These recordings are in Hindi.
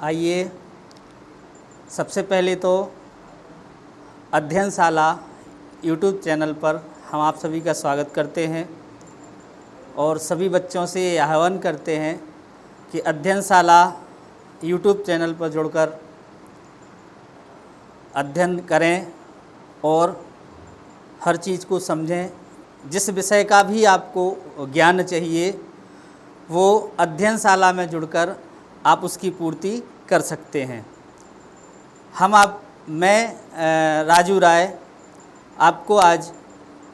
आइए सबसे पहले तो अध्ययनशाला यूट्यूब चैनल पर हम आप सभी का स्वागत करते हैं और सभी बच्चों से आह्वान करते हैं कि अध्ययनशाला यूट्यूब चैनल पर जुड़कर अध्ययन करें और हर चीज़ को समझें। जिस विषय का भी आपको ज्ञान चाहिए वो अध्ययनशाला में जुड़कर आप उसकी पूर्ति कर सकते हैं। मैं राजू राय आपको आज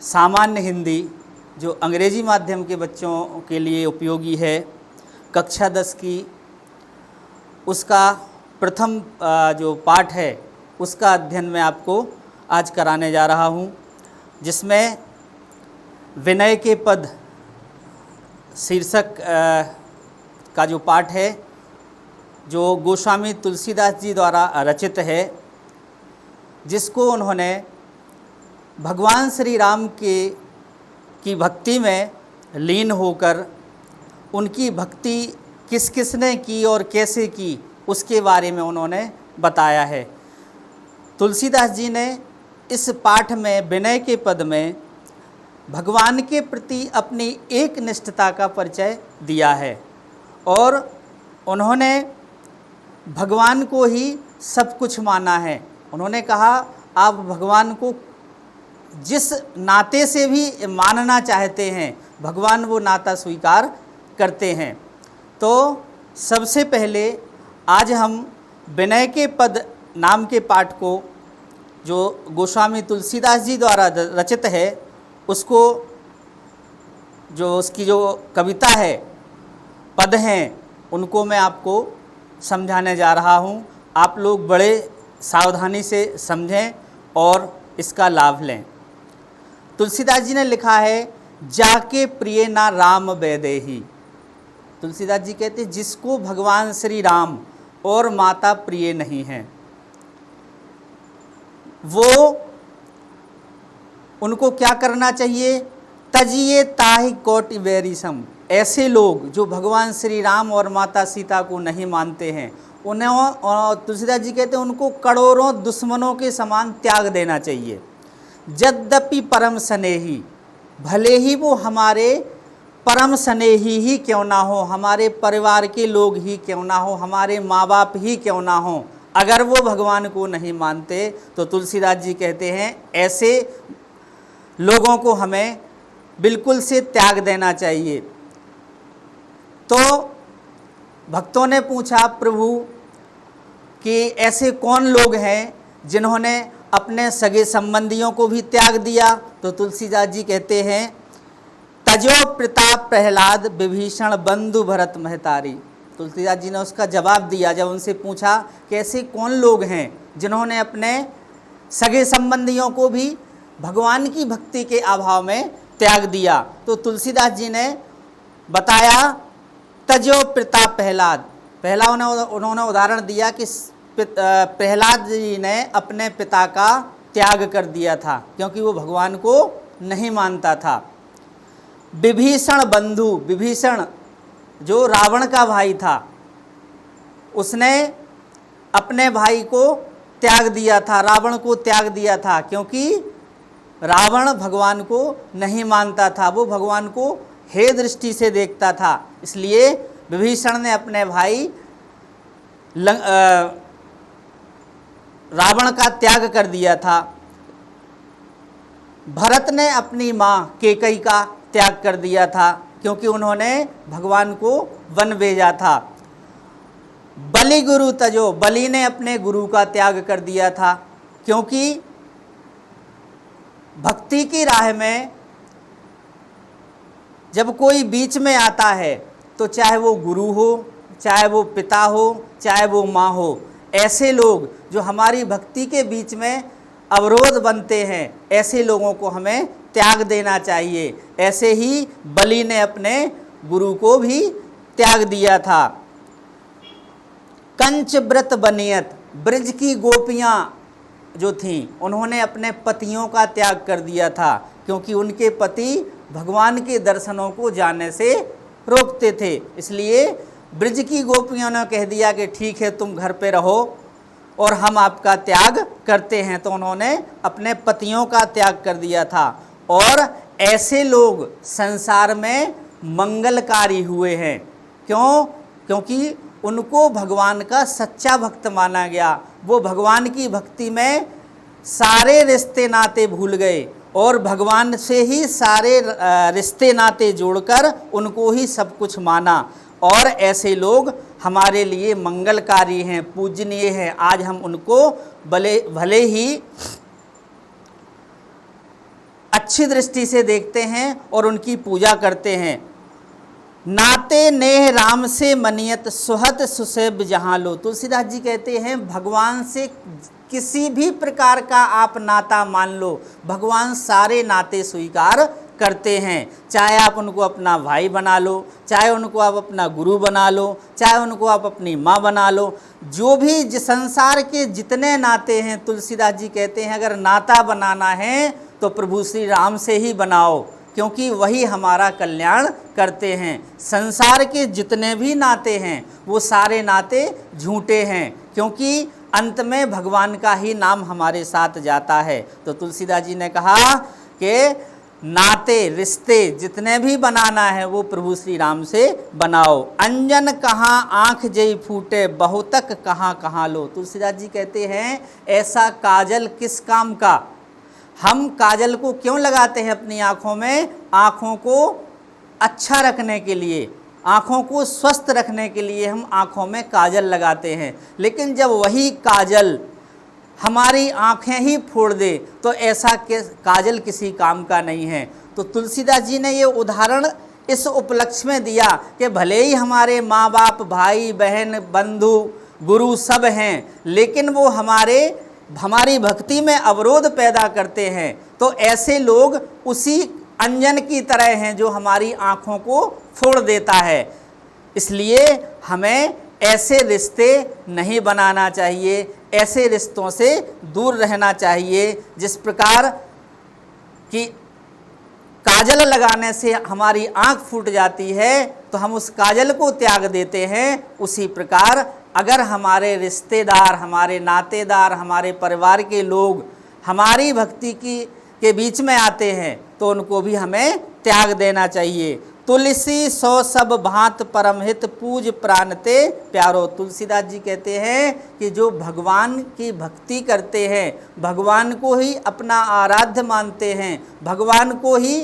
सामान्य हिंदी जो अंग्रेजी माध्यम के बच्चों के लिए उपयोगी है, कक्षा 10 की, उसका प्रथम जो पाठ है उसका अध्ययन मैं आपको आज कराने जा रहा हूँ, जिसमें विनय के पद शीर्षक का जो पाठ है, जो गोस्वामी तुलसीदास जी द्वारा रचित है, जिसको उन्होंने भगवान श्री राम की भक्ति में लीन होकर उनकी भक्ति किस किस ने की और कैसे की उसके बारे में उन्होंने बताया है। तुलसीदास जी ने इस पाठ में विनय के पद में भगवान के प्रति अपनी एक निष्ठता का परिचय दिया है और उन्होंने भगवान को ही सब कुछ माना है। उन्होंने कहा आप भगवान को जिस नाते से भी मानना चाहते हैं, भगवान वो नाता स्वीकार करते हैं। तो सबसे पहले आज हम विनय के पद नाम के पाठ को, जो गोस्वामी तुलसीदास जी द्वारा रचित है, उसको जो उसकी जो कविता है, पद हैं, उनको मैं आपको समझाने जा रहा हूँ। आप लोग बड़े सावधानी से समझें और इसका लाभ लें। तुलसीदास जी ने लिखा है, जाके प्रिय ना राम वैदेही। तुलसीदास जी कहते हैं जिसको भगवान श्री राम और माता प्रिय नहीं हैं, वो उनको क्या करना चाहिए? तजिए ताहि कोटि वैरिसम। ऐसे लोग जो भगवान श्री राम और माता सीता को नहीं मानते हैं, उन्हें तुलसीदास जी कहते हैं उनको करोड़ों दुश्मनों के समान त्याग देना चाहिए। यद्यपि परम स्नेही, भले ही वो हमारे परम स्नेही ही क्यों ना हो, हमारे परिवार के लोग ही क्यों ना हो, हमारे माँ बाप ही क्यों ना हो, अगर वो भगवान को नहीं मानते तो तुलसीदास जी कहते हैं ऐसे लोगों को हमें बिल्कुल से त्याग देना चाहिए। तो भक्तों ने पूछा प्रभु कि ऐसे कौन लोग हैं जिन्होंने अपने सगे संबंधियों को भी त्याग दिया? तो तुलसीदास जी कहते हैं, तजो प्रताप प्रहलाद विभीषण बंधु भरत महतारी। तुलसीदास जी ने उसका जवाब दिया जब उनसे पूछा कि ऐसे कौन लोग हैं जिन्होंने अपने सगे संबंधियों को भी भगवान की भक्ति के अभाव में त्याग दिया। तो तुलसीदास जी ने बताया, तजो प्रताप प्रहलाद। पहला उन्होंने उदाहरण दिया कि प्रहलाद जी ने अपने पिता का त्याग कर दिया था क्योंकि वो भगवान को नहीं मानता था। विभीषण बंधु, विभीषण जो रावण का भाई था, उसने अपने भाई को त्याग दिया था, रावण को त्याग दिया था, क्योंकि रावण भगवान को नहीं मानता था, वो भगवान को हे दृष्टि से देखता था। इसलिए विभीषण ने अपने भाई रावण का त्याग कर दिया था। भरत ने अपनी माँ कैकेयी का त्याग कर दिया था क्योंकि उन्होंने भगवान को वन भेजा था। बलि गुरु तजो, बलि ने अपने गुरु का त्याग कर दिया था क्योंकि भक्ति की राह में जब कोई बीच में आता है तो चाहे वो गुरु हो, चाहे वो पिता हो, चाहे वो माँ हो, ऐसे लोग जो हमारी भक्ति के बीच में अवरोध बनते हैं, ऐसे लोगों को हमें त्याग देना चाहिए। ऐसे ही बलि ने अपने गुरु को भी त्याग दिया था। कंच व्रत बनियत, ब्रज की गोपियाँ जो थीं उन्होंने अपने पतियों का त्याग कर दिया था क्योंकि उनके पति भगवान के दर्शनों को जाने से रोकते थे। इसलिए ब्रज की गोपियों ने कह दिया कि ठीक है तुम घर पे रहो और हम आपका त्याग करते हैं, तो उन्होंने अपने पतियों का त्याग कर दिया था। और ऐसे लोग संसार में मंगलकारी हुए हैं। क्यों? क्योंकि उनको भगवान का सच्चा भक्त माना गया। वो भगवान की भक्ति में सारे रिश्ते नाते भूल गए और भगवान से ही सारे रिश्ते नाते जोड़कर उनको ही सब कुछ माना। और ऐसे लोग हमारे लिए मंगलकारी हैं, पूजनीय हैं। आज हम उनको भले ही अच्छी दृष्टि से देखते हैं और उनकी पूजा करते हैं। नाते नेह राम से मनियत सुहत सुसेब जहाँ लो। तुलसीदास जी कहते हैं भगवान से किसी भी प्रकार का आप नाता मान लो, भगवान सारे नाते स्वीकार करते हैं। चाहे आप उनको अपना भाई बना लो, चाहे उनको आप अपना गुरु बना लो, चाहे उनको आप अपनी माँ बना लो, जो भी संसार के जितने नाते हैं, तुलसीदास जी कहते हैं अगर नाता बनाना है तो प्रभु श्री राम से ही बनाओ, क्योंकि वही हमारा कल्याण करते हैं। संसार के जितने भी नाते हैं वो सारे नाते झूठे हैं, क्योंकि अंत में भगवान का ही नाम हमारे साथ जाता है। तो तुलसीदास जी ने कहा कि नाते रिश्ते जितने भी बनाना है वो प्रभु श्री राम से बनाओ। अंजन कहाँ आँख जई फूटे बहुतक कहाँ कहाँ लो। तुलसीदास जी कहते हैं ऐसा काजल किस काम का। हम काजल को क्यों लगाते हैं अपनी आँखों में? आँखों को अच्छा रखने के लिए, आँखों को स्वस्थ रखने के लिए हम आँखों में काजल लगाते हैं। लेकिन जब वही काजल हमारी आँखें ही फोड़ दे तो ऐसा काजल किसी काम का नहीं है। तो तुलसीदास जी ने ये उदाहरण इस उपलक्ष्य में दिया कि भले ही हमारे माँ बाप, भाई बहन, बंधु, गुरु सब हैं, लेकिन वो हमारी भक्ति में अवरोध पैदा करते हैं। तो ऐसे लोग उसी अंजन की तरह हैं जो हमारी आँखों को फोड़ देता है। इसलिए हमें ऐसे रिश्ते नहीं बनाना चाहिए, ऐसे रिश्तों से दूर रहना चाहिए। जिस प्रकार कि काजल लगाने से हमारी आँख फूट जाती है तो हम उस काजल को त्याग देते हैं, उसी प्रकार अगर हमारे रिश्तेदार, हमारे नातेदार, हमारे परिवार के लोग हमारी भक्ति के बीच में आते हैं तो उनको भी हमें त्याग देना चाहिए। तुलसी सो सब भांत परमहित पूज प्राणते प्यारो। तुलसीदास जी कहते हैं कि जो भगवान की भक्ति करते हैं, भगवान को ही अपना आराध्य मानते हैं, भगवान को ही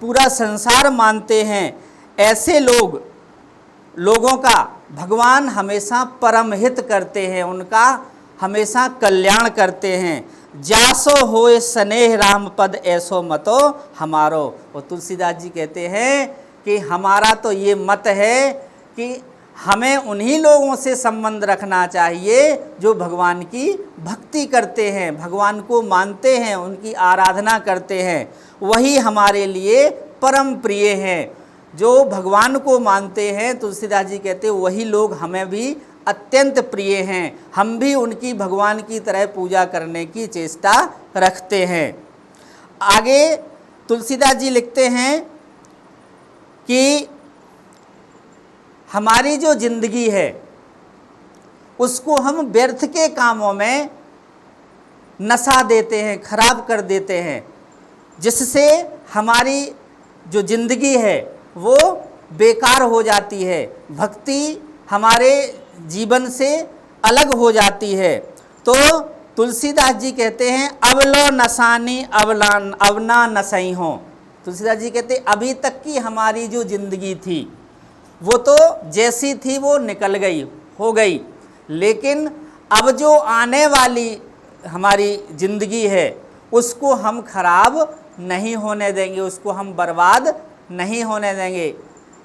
पूरा संसार मानते हैं, ऐसे लोगों का भगवान हमेशा परम हित करते हैं, उनका हमेशा कल्याण करते हैं। जासो होए स्नेह राम पद ऐसो मतो हमारो। और तुलसीदास जी कहते हैं कि हमारा तो ये मत है कि हमें उन्हीं लोगों से संबंध रखना चाहिए जो भगवान की भक्ति करते हैं, भगवान को मानते हैं, उनकी आराधना करते हैं, वही हमारे लिए परम प्रिय हैं। जो भगवान को मानते हैं, तुलसीदास जी कहते हैं वही लोग हमें भी अत्यंत प्रिय हैं, हम भी उनकी भगवान की तरह पूजा करने की चेष्टा रखते हैं। आगे तुलसीदास जी लिखते हैं कि हमारी जो जिंदगी है उसको हम व्यर्थ के कामों में नशा देते हैं, खराब कर देते हैं, जिससे हमारी जो जिंदगी है वो बेकार हो जाती है, भक्ति हमारे जीवन से अलग हो जाती है। तो तुलसीदास जी कहते हैं अवलो नसानी अवना नसई हो। तुलसीदास जी कहते अभी तक की हमारी जो जिंदगी थी वो तो जैसी थी वो निकल गई, हो गई, लेकिन अब जो आने वाली हमारी जिंदगी है उसको हम खराब नहीं होने देंगे, उसको हम बर्बाद नहीं होने देंगे।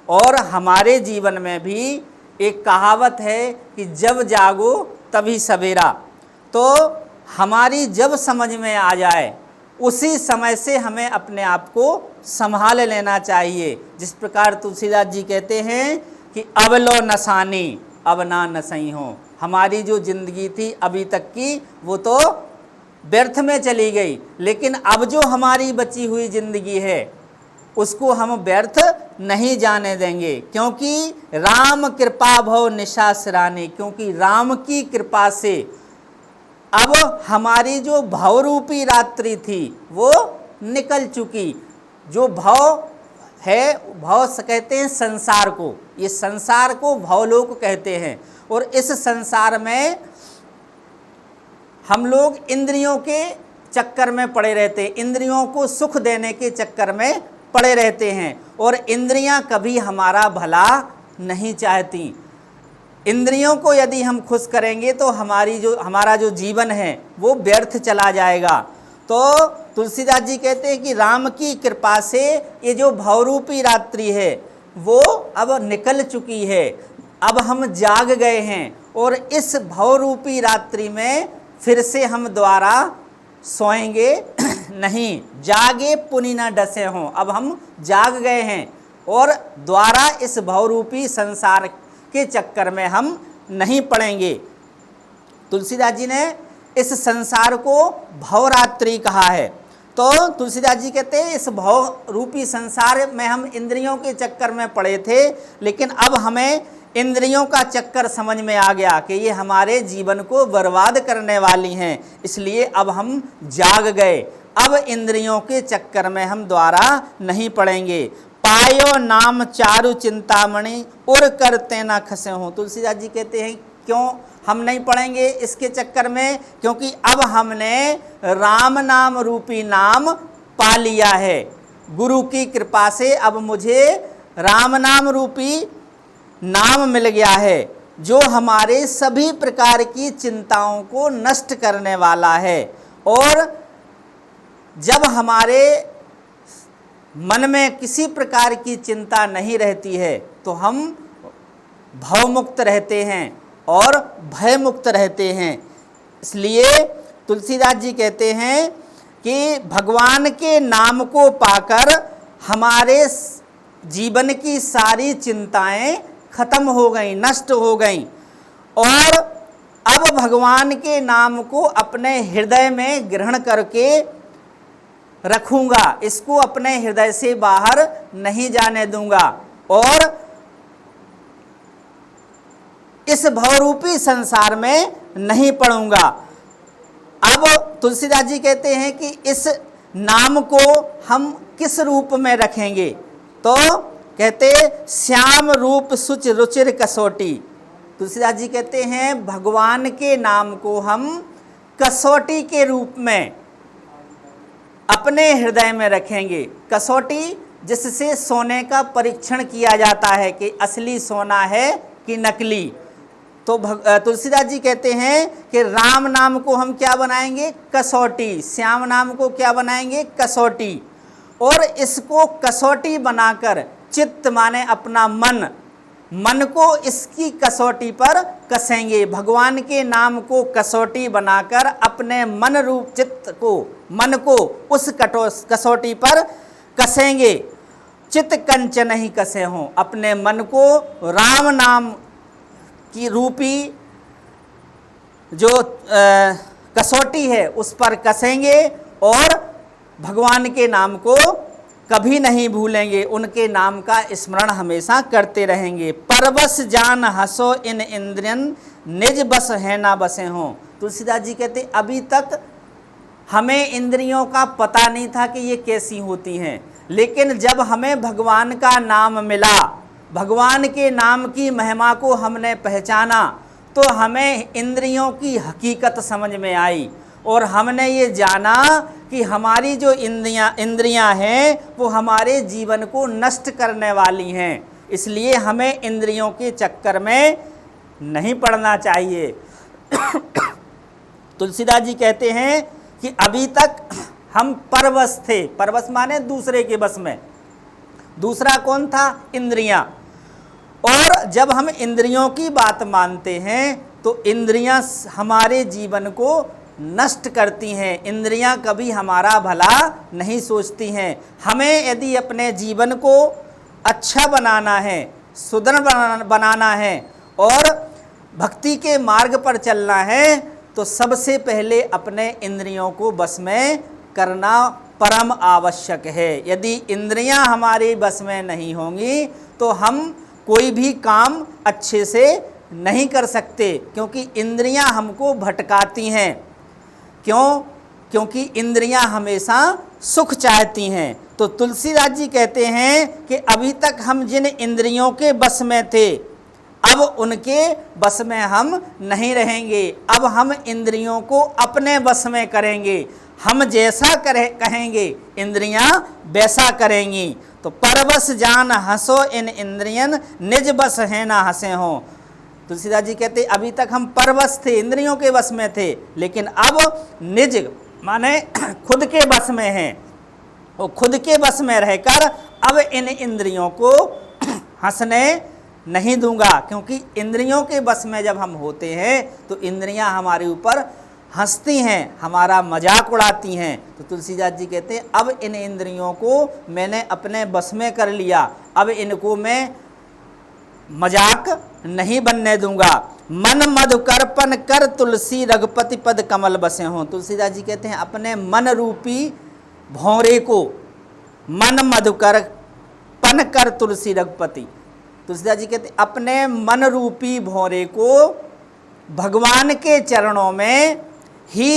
और हमारे जीवन में भी एक कहावत है कि जब जागो तभी सवेरा। तो हमारी जब समझ में आ जाए उसी समय से हमें अपने आप को संभाल लेना चाहिए। जिस प्रकार तुलसीदास जी कहते हैं कि अब लो नसानी अब ना नसई हो। हमारी जो जिंदगी थी अभी तक की वो तो व्यर्थ में चली गई, लेकिन अब जो हमारी बची हुई जिंदगी है उसको हम व्यर्थ नहीं जाने देंगे, क्योंकि राम कृपा भव निशा सिराने, क्योंकि राम की कृपा से अब हमारी जो भवरूपी रात्रि थी वो निकल चुकी। जो भव है, भव कहते हैं संसार को, ये संसार को भवलोक कहते हैं। और इस संसार में हम लोग इंद्रियों के चक्कर में पड़े रहते, इंद्रियों को सुख देने के चक्कर में पड़े रहते हैं, और इंद्रियां कभी हमारा भला नहीं चाहती। इंद्रियों को यदि हम खुश करेंगे तो हमारा जो जीवन है वो व्यर्थ चला जाएगा। तो तुलसीदास जी कहते हैं कि राम की कृपा से ये जो भवरूपी रात्रि है वो अब निकल चुकी है, अब हम जाग गए हैं, और इस भवरूपी रात्रि में फिर से हम दोबारा सोएंगे नहीं। जागे पुनि न डसे हों, अब हम जाग गए हैं और द्वारा इस भवरूपी संसार के चक्कर में हम नहीं पड़ेंगे। तुलसीदास जी ने इस संसार को भवरात्रि कहा है। तो तुलसीदास जी कहते हैं इस भव रूपी संसार में हम इंद्रियों के चक्कर में पड़े थे, लेकिन अब हमें इंद्रियों का चक्कर समझ में आ गया कि ये हमारे जीवन को बर्बाद करने वाली हैं, इसलिए अब हम जाग गए, अब इंद्रियों के चक्कर में हम दोबारा नहीं पड़ेंगे। पायो नाम चारु चिंतामणि उर करते ना खसे हों। तुलसीदास जी कहते हैं क्यों हम नहीं पड़ेंगे इसके चक्कर में, क्योंकि अब हमने राम नाम रूपी नाम पा लिया है। गुरु की कृपा से अब मुझे राम नाम रूपी नाम मिल गया है, जो हमारे सभी प्रकार की चिंताओं को नष्ट करने वाला है। और जब हमारे मन में किसी प्रकार की चिंता नहीं रहती है तो हम भवमुक्त रहते हैं और भयमुक्त रहते हैं। इसलिए तुलसीदास जी कहते हैं कि भगवान के नाम को पाकर हमारे जीवन की सारी चिंताएं खत्म हो गई, नष्ट हो गई, और अब भगवान के नाम को अपने हृदय में ग्रहण करके रखूंगा, इसको अपने हृदय से बाहर नहीं जाने दूंगा, और इस भवरूपी संसार में नहीं पड़ूंगा। अब तुलसीदास जी कहते हैं कि इस नाम को हम किस रूप में रखेंगे, तो कहते श्याम रूप सुच रुचिर कसौटी। तुलसीदास जी कहते हैं भगवान के नाम को हम कसौटी के रूप में अपने हृदय में रखेंगे। कसौटी जिससे सोने का परीक्षण किया जाता है कि असली सोना है कि नकली। तो तुलसीदास जी कहते हैं कि राम नाम को हम क्या बनाएंगे, कसौटी। श्याम नाम को क्या बनाएंगे, कसौटी। और इसको कसौटी बनाकर चित्त माने अपना मन को इसकी कसौटी पर कसेंगे। भगवान के नाम को कसौटी बनाकर अपने मन रूप चित्त को, मन को उस कसौटी पर कसेंगे। चित्त कंच नहीं कसे हों, अपने मन को राम नाम की रूपी जो कसौटी है उस पर कसेंगे और भगवान के नाम को कभी नहीं भूलेंगे, उनके नाम का स्मरण हमेशा करते रहेंगे। परवश जान हंसो इन इंद्रियन निज बस है ना बसे हों। तुलसीदास जी कहते अभी तक हमें इंद्रियों का पता नहीं था कि ये कैसी होती हैं, लेकिन जब हमें भगवान का नाम मिला, भगवान के नाम की महिमा को हमने पहचाना, तो हमें इंद्रियों की हकीकत समझ में आई और हमने ये जाना कि हमारी जो इंद्रियां हैं वो हमारे जीवन को नष्ट करने वाली हैं। इसलिए हमें इंद्रियों के चक्कर में नहीं पड़ना चाहिए। तुलसीदास जी कहते हैं कि अभी तक हम परवश थे, परवश माने दूसरे के बस में। दूसरा कौन था, इंद्रियां। और जब हम इंद्रियों की बात मानते हैं तो इंद्रियां हमारे जीवन को नष्ट करती हैं। इंद्रियां कभी हमारा भला नहीं सोचती हैं। हमें यदि अपने जीवन को अच्छा बनाना है, सुदृढ़ बनाना है और भक्ति के मार्ग पर चलना है, तो सबसे पहले अपने इंद्रियों को बस में करना परम आवश्यक है। यदि इंद्रियां हमारे बस में नहीं होंगी तो हम कोई भी काम अच्छे से नहीं कर सकते, क्योंकि इंद्रियां हमको भटकाती हैं। क्योंकि इंद्रियां हमेशा सुख चाहती हैं। तो तुलसीदास जी कहते हैं कि अभी तक हम जिन इंद्रियों के बस में थे, अब उनके बस में हम नहीं रहेंगे। अब हम इंद्रियों को अपने बस में करेंगे। हम जैसा कहेंगे इंद्रियां वैसा करेंगी। तो परवश जान हंसो इन इंद्रियन, निज बस है ना हंसे हो। तुलसीदास जी कहते अभी तक हम परवश थे, इंद्रियों के बस में थे, लेकिन अब निज माने खुद के बस में हैं। वो खुद के बस में रहकर अब इन इंद्रियों को हंसने नहीं दूंगा, क्योंकि इंद्रियों के बस में जब हम होते हैं तो इंद्रियां हमारे ऊपर हंसती हैं, हमारा मजाक उड़ाती हैं। तो तुलसीदास जी कहते हैं अब इन इंद्रियों को मैंने अपने बस में कर लिया, अब इनको मैं मजाक नहीं बनने दूंगा। मन मधुकरपन कर तुलसी रघुपति पद कमल बसे हों। तुलसीदास जी कहते हैं अपने मन रूपी भौरे को मन मधुकरपन कर तुलसी रघुपति। तुलसीदास जी कहते अपने मन रूपी भौरे को भगवान के चरणों में ही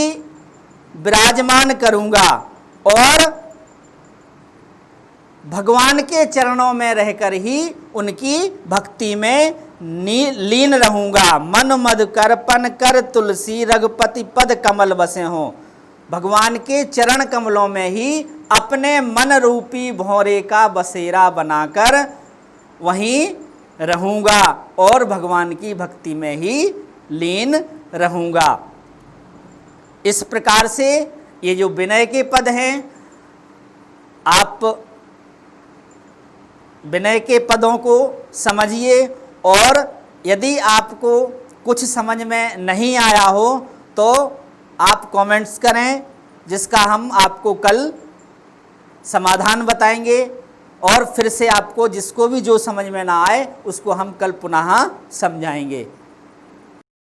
विराजमान करूंगा और भगवान के चरणों में रहकर ही उनकी भक्ति में लीन रहूंगा। मन मधुकरपन कर तुलसी रघुपति पद कमल बसे हों। भगवान के चरण कमलों में ही अपने मन रूपी भौरे का बसेरा बनाकर वहीं रहूंगा और भगवान की भक्ति में ही लीन रहूंगा। इस प्रकार से ये जो विनय के पद हैं, आप विनय के पदों को समझिए, और यदि आपको कुछ समझ में नहीं आया हो तो आप कमेंट्स करें, जिसका हम आपको कल समाधान बताएंगे, और फिर से आपको जिसको भी जो समझ में ना आए उसको हम कल पुनः समझाएंगे।